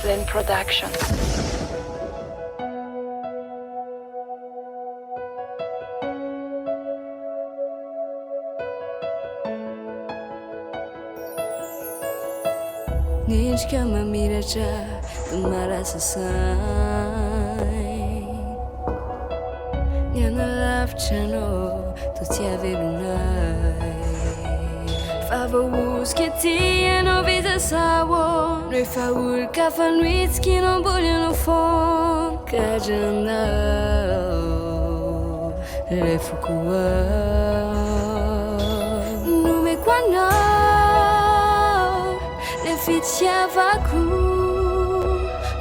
Len Production. Nindrika mamiratra marasa sainy ny analavitra anao to tsy avelonay fa voaozika ety ianao vizasaho rehefa olika fanohitsika ianao mboly anao foana kadranao ilay fokoao nomeko anao le fitiavako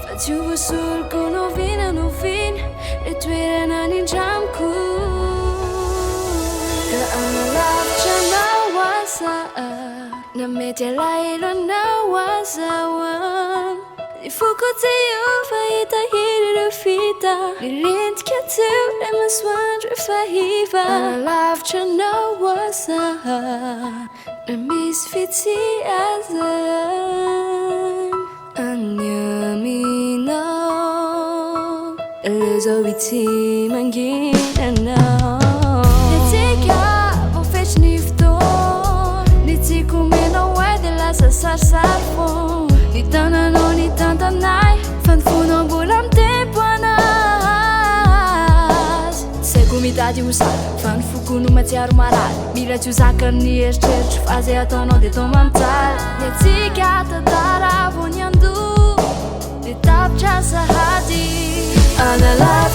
fa tsy ho voasoroko novina le toerana nindramiko ka analavitra anao aza na mety alahelo anao azahoany ny foko tsy io fa hitahiry ireo fita nilentika teo le masoandro efa hiva analavitra anao aza na misy fitsy aza any aminao le zao itsy manginanao nitsika voafetry ny fotoana ny tiako menao e de lasa sarisary foana ny tananao ny tantanay fa ny fonao mbola mitempo anazy saiko mitady ho sary fa ny foko no matsiaro marary mila tsy ho zakany eritreritro fa zay ataonao de tao mamitsara ny atsika tantara vo ny ando de tapitra sahady analala